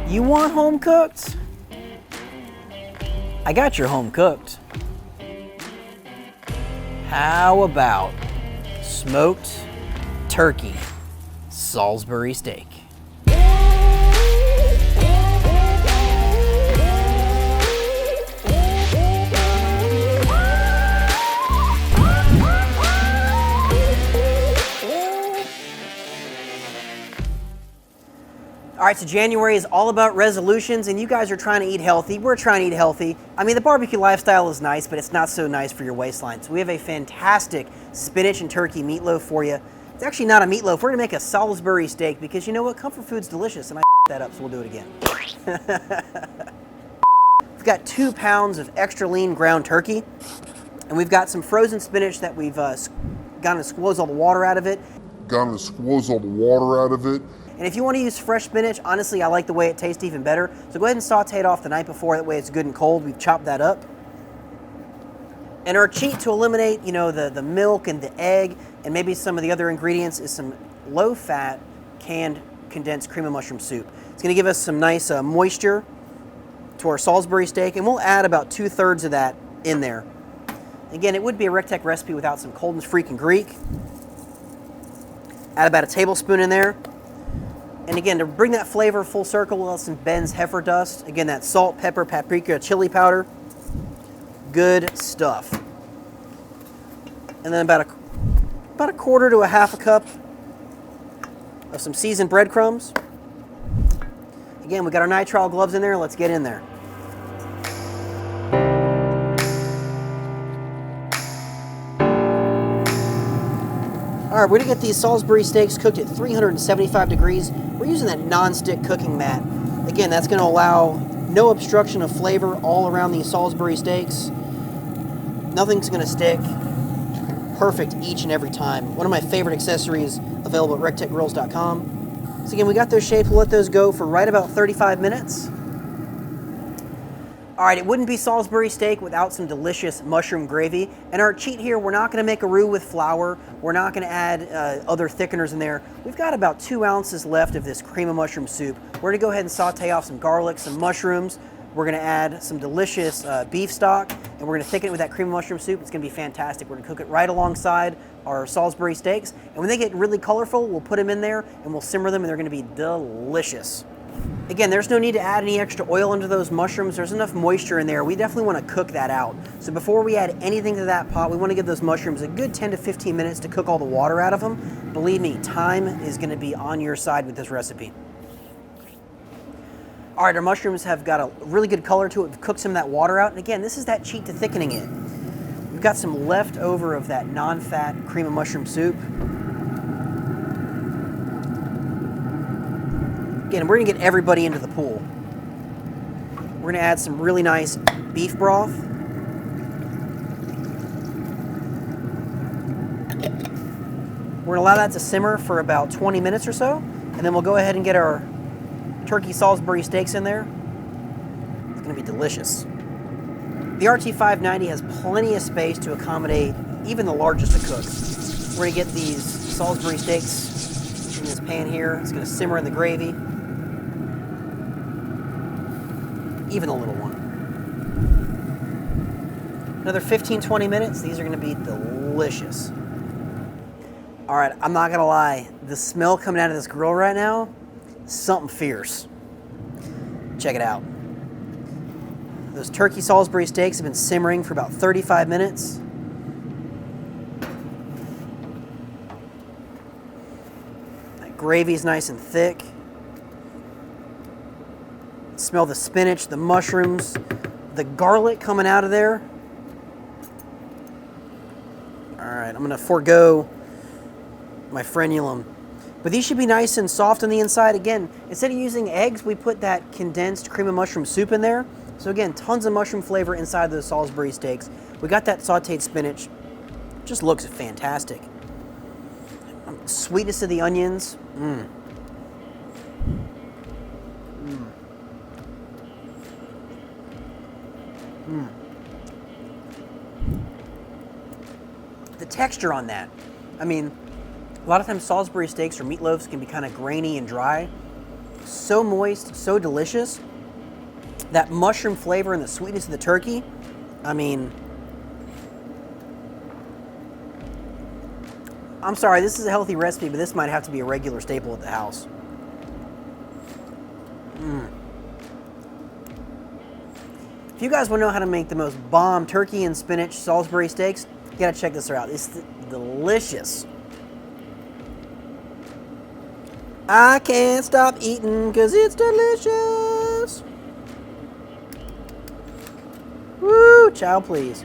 You want home cooked? I got your home cooked. How about smoked turkey Salisbury steak? All right, so January is all about resolutions, and you guys are trying to eat healthy. We're trying to eat healthy. I mean, the barbecue lifestyle is nice, but it's not so nice for your waistline. So we have a fantastic spinach and turkey meatloaf for you. It's actually not a meatloaf. We're gonna make a Salisbury steak because you know what? Comfort food's delicious, and I that up, so we'll do it again. We've got 2 pounds of extra lean ground turkey, and we've got some frozen spinach that we've gotten to squoze all the water out of it. And if you want to use fresh spinach, honestly, I like the way it tastes even better. So go ahead and saute it off the night before, that way it's good and cold. We've chopped that up. And our cheat to eliminate, you know, the milk and the egg and maybe some of the other ingredients is some low-fat canned condensed cream of mushroom soup. It's going to give us some nice moisture to our Salisbury steak, and we'll add about 2/3 of that in there. Again, it would be a recteq recipe without some cold and freaking Greek. Add about a tablespoon in there. And again, to bring that flavor full circle, we'll have some Ben's heifer dust. Again, that salt, pepper, paprika, chili powder. Good stuff. And then about a quarter to a half a cup of some seasoned breadcrumbs. Again, we got our nitrile gloves in there. Let's get in there. All right, we're gonna get these Salisbury steaks cooked at 375 degrees. We're using that non-stick cooking mat. Again, that's gonna allow no obstruction of flavor all around these Salisbury steaks. Nothing's gonna stick. Perfect each and every time. One of my favorite accessories available at recteqgrills.com. So again, we got those shaped. We'll let those go for right about 35 minutes. All right, it wouldn't be Salisbury steak without some delicious mushroom gravy. And our cheat here, we're not gonna make a roux with flour. We're not gonna add other thickeners in there. We've got about 2 ounces left of this cream of mushroom soup. We're gonna go ahead and saute off some garlic, some mushrooms. We're gonna add some delicious beef stock, and we're gonna thicken it with that cream of mushroom soup. It's gonna be fantastic. We're gonna cook it right alongside our Salisbury steaks. And when they get really colorful, we'll put them in there and we'll simmer them, and they're gonna be delicious. Again, there's no need to add any extra oil into those mushrooms. There's enough moisture in there. We definitely want to cook that out. So before we add anything to that pot, we want to give those mushrooms a good 10 to 15 minutes to cook all the water out of them. Believe me, time is going to be on your side with this recipe. All right, our mushrooms have got a really good color to it. We've cooked some of that water out. And again, this is that cheat to thickening it. We've got some leftover of that non-fat cream of mushroom soup. Again, we're gonna get everybody into the pool. We're gonna add some really nice beef broth. We're gonna allow that to simmer for about 20 minutes or so, and then we'll go ahead and get our turkey Salisbury steaks in there. It's gonna be delicious. The RT590 has plenty of space to accommodate even the largest of cooks. We're gonna get these Salisbury steaks in this pan here. It's gonna simmer in the gravy. Even the little one. Another 15-20 minutes. These are gonna be delicious. All right, I'm not gonna lie. The smell coming out of this grill right now, something fierce. Check it out. Those turkey Salisbury steaks have been simmering for about 35 minutes. That gravy's nice and thick. Smell the spinach, the mushrooms, the garlic coming out of there. All right, I'm gonna forego my frenulum. But these should be nice and soft on the inside. Again, instead of using eggs, we put that condensed cream of mushroom soup in there. So again, tons of mushroom flavor inside those Salisbury steaks. We got that sauteed spinach. Just looks fantastic. Sweetness of the onions. The texture on that. I mean, a lot of times Salisbury steaks or meatloafs can be kind of grainy and dry. So moist, so delicious. That mushroom flavor and the sweetness of the turkey. I mean, I'm sorry, this is a healthy recipe, but this might have to be a regular staple at the house. If you guys want to know how to make the most bomb turkey and spinach Salisbury steaks, you gotta check this out. It's delicious. I can't stop eating because it's delicious. Woo, child please.